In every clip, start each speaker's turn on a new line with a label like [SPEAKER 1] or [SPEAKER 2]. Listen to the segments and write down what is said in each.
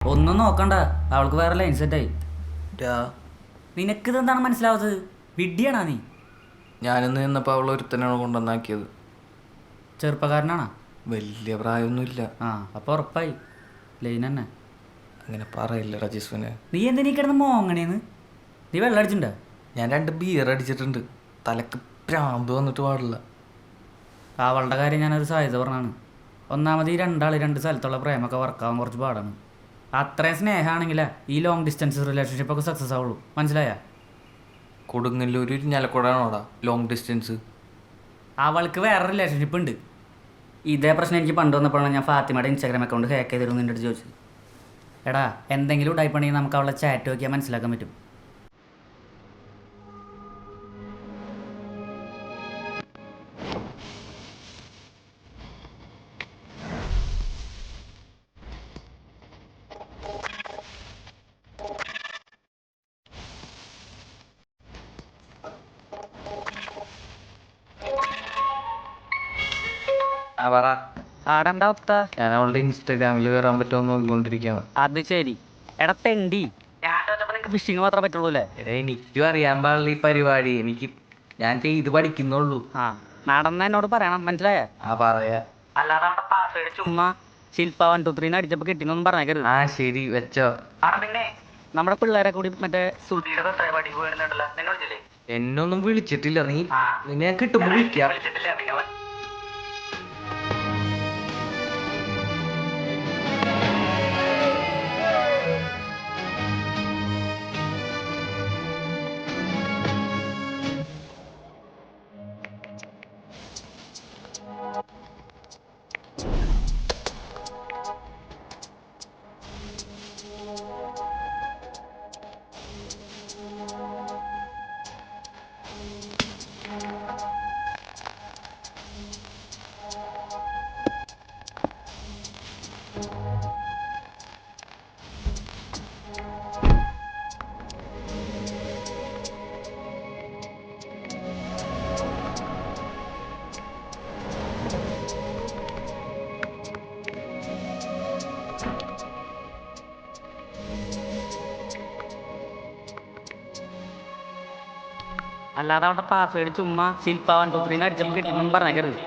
[SPEAKER 1] ഒന്നും നോക്കണ്ട, അവൾക്ക് വേറെ ലൈൻ സെറ്റായി.
[SPEAKER 2] ഡാ,
[SPEAKER 1] നിനക്കിതെന്താണ് മനസ്സിലാവാത്തത്? വിഡ്ഢിയാണാ നീ?
[SPEAKER 2] ഞാനിന്ന് നിന്നപ്പോൾ അവൾ ഒരുത്തനാണ് കൊണ്ടുവന്നാക്കിയത്.
[SPEAKER 1] ചെറുപ്പക്കാരനാണോ?
[SPEAKER 2] വലിയ പ്രായമൊന്നുമില്ല.
[SPEAKER 1] ആ, അപ്പോൾ ഉറപ്പായി ലൈൻ തന്നെ.
[SPEAKER 2] അങ്ങനെ പറയില്ലടാ ജിസ്വിനെ.
[SPEAKER 1] നീ എന്തിനീ കിടന്ന് മോങ്ങണേന്ന്? നീ വെള്ളം അടിച്ചിട്ടുണ്ടോ?
[SPEAKER 2] ഞാൻ 2 ബിയർ അടിച്ചിട്ടുണ്ട്. തലക്ക് പ്രാന്ത് വന്നിട്ട് പാടില്ല.
[SPEAKER 1] അവളുടെ കാര്യം ഞാനൊരു സാധ്യത പറഞ്ഞാണ്. ഒന്നാമത് ഈ രണ്ടാൾ 2 സ്ഥലത്തുള്ള പ്രേമൊക്കെ വർക്കാവാൻ കുറച്ച് പാടാണ്. അത്രയും സ്നേഹമാണെങ്കിലേ ഈ ലോങ് ഡിസ്റ്റൻസ് റിലേഷൻഷിപ്പൊക്കെ സക്സസ് ആവുള്ളൂ. മനസ്സിലായ?
[SPEAKER 2] കൊടുങ്ങല്ലൂർ ഇരിഞ്ഞാലക്കുടയാണോടാ ലോങ് ഡിസ്റ്റൻസ്?
[SPEAKER 1] അവൾക്ക് വേറെ റിലേഷൻഷിപ്പ് ഉണ്ട്. ഇതേ പ്രശ്നം എനിക്ക് പണ്ട് വന്നപ്പോഴാണ് ഞാൻ ഫാത്തിമയുടെ ഇൻസ്റ്റാഗ്രാം അക്കൗണ്ട് ഹാക്ക് ചെയ്തിരുന്നു നിൻ്റെ അടുത്ത് ചോദിച്ചത്. എടാ, എന്തെങ്കിലും ഉടായിപ്പണെങ്കിൽ നമുക്ക് അവളെ ചാറ്റ് നോക്കിയാൽ മനസ്സിലാക്കാൻ പറ്റും. ആടെന്താ അവസ്ഥ?
[SPEAKER 2] ഞാൻ അവളുടെ ഇൻസ്റ്റാഗ്രാമിൽ കയറാൻ പറ്റുമോ നോക്കിക്കൊണ്ടിരിക്കുകയാണ്.
[SPEAKER 1] അത് ശരി. എടാ തെണ്ടി, ഫിഷിങ് മാത്രമേ പറ്റുള്ളൂ അല്ലേ?
[SPEAKER 2] എനിക്കും അറിയാൻ പാടില്ല ഈ പരിപാടി. ഞാൻ ചെയ്ത് പഠിക്കുന്നുള്ളൂ.
[SPEAKER 1] ആ, നടന്ന എന്നോട് പറയണം, മനസ്സിലായ?
[SPEAKER 2] പറയാ.
[SPEAKER 1] അല്ലാതെ അവിടെ പാസ്വേഡ് ചുമ്മാ ശില്പ 1 2 3 അടിച്ചപ്പോൾ കിട്ടിയെന്നൊന്നും പറഞ്ഞേക്കരുത്.
[SPEAKER 2] ശരി വെച്ചോ.
[SPEAKER 1] പിന്നെ നമ്മുടെ പിള്ളേരെ കൂടി മറ്റേ സുധിയുടെ പരിപാടി പോയിരുന്നുണ്ടല്ലോ, നിന്നെ വിളിച്ചില്ലേ?
[SPEAKER 2] എന്നൊന്നും വിളിച്ചിട്ടില്ല. നിന്നെ ഞാൻ കിട്ടുമ്പോൾ വിളിക്കാം.
[SPEAKER 1] അല്ലാതെ അവിടെ പാസ്വേഡ് ചുമ്മാ ശില്പ 1 2 3 അടിച്ചപ്പോൾ കിട്ടിയെന്നൊന്നും പറഞ്ഞേക്കരുത്.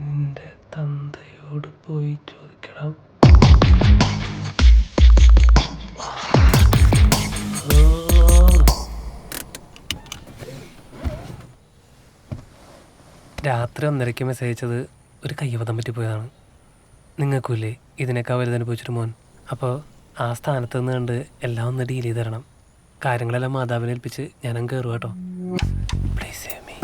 [SPEAKER 2] നിന്റെ തന്തയോട് പോയി ചോദിക്കണം.
[SPEAKER 3] രാത്രി 1:30 മെസ്സേജ് അയച്ചത് ഒരു കയ്യബദ്ധം പറ്റിപ്പോയതാണ്. നിങ്ങൾക്കില്ലേ ഇതിനേക്കാൾ വലുതനുഭവിച്ചൊരു മോൻ? അപ്പോൾ ആ സ്ഥാനത്ത് നിന്ന് കണ്ട് എല്ലാം ഒന്ന് ഡീൽ ചെയ്ത് തരണം. കാര്യങ്ങളെല്ലാം മാതാവിനെ ഏൽപ്പിച്ച് ഞാനങ്ങ് കയറുക കേട്ടോ. Please save me.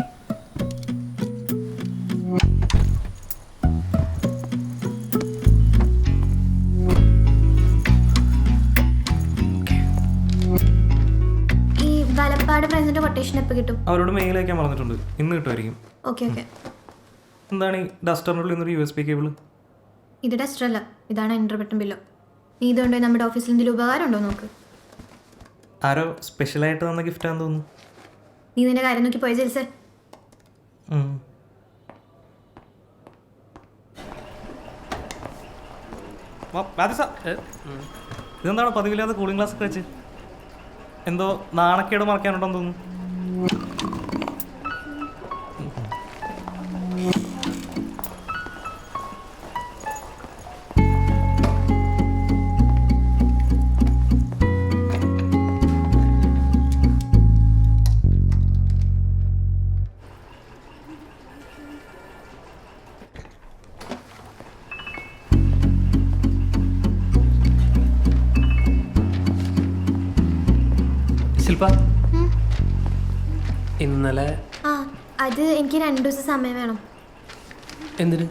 [SPEAKER 4] ഈ വലപ്പാട് പ്രൈസിന്റെ കൊട്ടേഷൻ എപ്പോൾ കിട്ടും?
[SPEAKER 5] അവരോട് മെയിൽ അയക്കാൻ പറഞ്ഞിട്ടുണ്ട്. ഇന്ന് കിട്ടുമായിരിക്കും.
[SPEAKER 4] ഓക്കെ.
[SPEAKER 5] എന്താണ് ഈ ഡസ്റ്ററിനുള്ളിൽ നിന്നൊരു USB കേബിൾ?
[SPEAKER 4] ഇത് ഡസ്റ്റർ അല്ല, ഇതാണ് ഇന്റർബട്ടൺ ബില്ലോ. നീ ഇതുകൊണ്ട് നമ്മുടെ ഓഫീസിൽ എന്തെങ്കിലും ഉപകാരം ഉണ്ടോ നോക്ക്.
[SPEAKER 5] ആരോ സ്പെഷ്യലായിട്ട് തന്ന ഗിഫ്റ്റാന്ന് തോന്നുന്നു.
[SPEAKER 4] നീ നിന്റെ കാര്യം നോക്കി പോയ ജെൽസേ.
[SPEAKER 5] ഇതെന്താണ് പതിവില്ലാതെ കൂളിംഗ് ഗ്ലാസ് ഒക്കെ വെച്ച്? എന്തോ നാണക്കേട് മറക്കാനുണ്ടെന്ന് തോന്നുന്നു.
[SPEAKER 3] ശില്പ ഇന്നലെ
[SPEAKER 4] ആ അത് എനിക്ക് 2 ദിവസം സമയം വേണം.
[SPEAKER 3] എന്തിന്?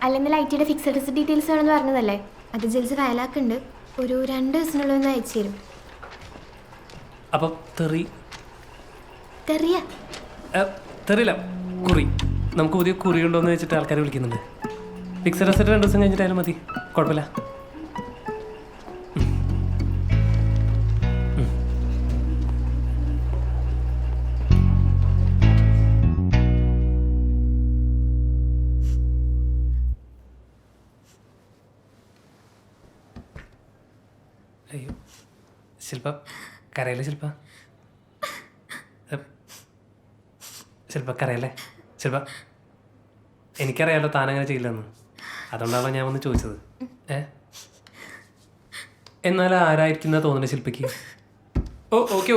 [SPEAKER 4] അല്ലെങ്കിൽ ഐറ്റിയുടെ ഫിക്സഡ് ഡീറ്റെയിൽസ് വേണമെന്ന് പറഞ്ഞതല്ലേ, അത് ജെൽസ് ഫയലാക്കുന്നുണ്ട്. ഒരു 2 ദിവസത്തിനുള്ളിൽ ഒന്ന് അയച്ചു തരും.
[SPEAKER 3] അപ്പം
[SPEAKER 4] തെറിയ
[SPEAKER 3] തെറിയില്ല, കുറി. നമുക്ക് പുതിയ കുറി ഉണ്ടോ എന്ന് വെച്ചിട്ട് ആൾക്കാർ വിളിക്കുന്നുണ്ട്. ഫിക്സഡ് അസറ്റ് 2 ദിവസം കഴിഞ്ഞിട്ടായാലും മതി, കുഴപ്പമില്ല. അയ്യോ ശില്പ, കരയല്ലേ ശില്പ? ശില്പ കരയല്ലേ? ശില്പ, എനിക്കറിയാമല്ലോ താനങ്ങനെ ചെയ്യില്ലെന്ന്, അതുകൊണ്ടാണ് ഞാൻ വന്ന് ചോദിച്ചത്. എന്നാൽ ആരായിരിക്കുന്ന തോന്നുന്നത് ശില്പയ്ക്ക്?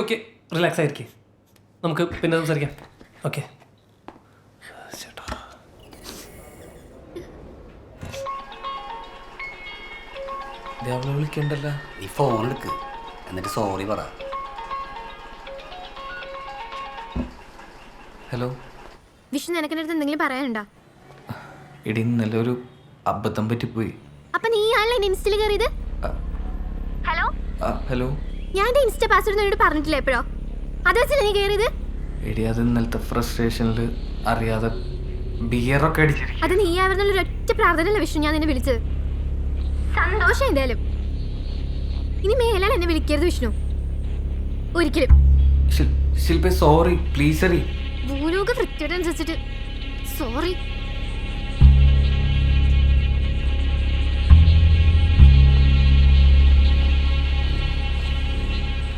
[SPEAKER 3] ഓക്കെ റിലാക്സ് ആയിരിക്കും, നമുക്ക് പിന്നെ സംസാരിക്കാം. ഓക്കെ ചേട്ടാ.
[SPEAKER 2] അവളെ വിളിക്കണ്ടല്ലോ.
[SPEAKER 6] നീ ഫോൺ എടുക്ക്, എന്നിട്ട് സോറി പറ.
[SPEAKER 2] ഹലോ
[SPEAKER 4] വിഷ്ണു, നിനക്കെൻ്റെ അടുത്ത് എന്തെങ്കിലും പറയാനുണ്ടോ?
[SPEAKER 2] എടി ഇന്നലെ ഒരു അബദ്ധം പറ്റിപ്പോയി.
[SPEAKER 4] അപ്പൊ നീ ആണല്ലോ എന്റെ ഇൻസ്റ്റയിൽ കയറിയത്? ഹലോ
[SPEAKER 2] ഹലോ,
[SPEAKER 4] ഞാൻ എന്റെ ഇൻസ്റ്റ പാസ്വേഡ് എന്നോട് പറഞ്ഞിട്ടില്ല എപ്പോഴോ, അത് വെച്ചല്ലേ നീ കയറിയത്?
[SPEAKER 2] എടി അത് ഇന്നലത്തെ ഫ്രസ്ട്രേഷനിൽ അറിയാതെ ബിയറൊക്കെ അടിച്ചിരിക്കും.
[SPEAKER 4] അത് നീ ആവുന്നുള്ള ഒരൊറ്റ പ്രാർത്ഥനയല്ല വിഷ്ണു ഞാൻ നിന്നെ വിളിച്ചത്. സന്തോഷം എന്തായാലും. ഇനി മേലാൽ എന്നെ വിളിക്കരുത് വിഷ്ണു, ഒരിക്കലും.
[SPEAKER 2] ശില്പ സോറി പ്ലീസ്. അറി
[SPEAKER 4] ഭൂലോക വൃത്തിയോടനുസരിച്ചിട്ട് സോറി.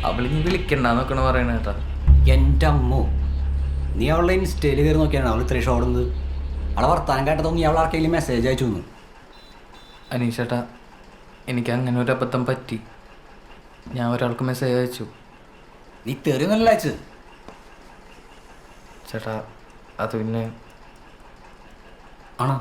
[SPEAKER 2] അവളിനി വിളിക്കണ്ട നോക്കണ പറയണ കേട്ടാ.
[SPEAKER 6] എൻ്റെ അമ്മോ, നീ അവളുടെ ഇൻസ്റ്റയിൽ കയറി നോക്കിയാണ് അവൾ ഇത്രയും ഷോടുന്നത്. അവളെ വർത്താനം കേട്ട തോന്നി അവൾ ആർക്കെങ്കിലും മെസ്സേജ് അയച്ചു തന്നു.
[SPEAKER 2] അനീഷേട്ടാ, എനിക്ക് അങ്ങനെ ഒരു അബദ്ധം പറ്റി. ഞാൻ ഒരാൾക്ക് മെസ്സേജ് അയച്ചു.
[SPEAKER 6] നീ തെറിയൊന്നല്ല അയച്ചത്
[SPEAKER 2] ചേട്ടാ, അത് പിന്നെ
[SPEAKER 6] ആണോ?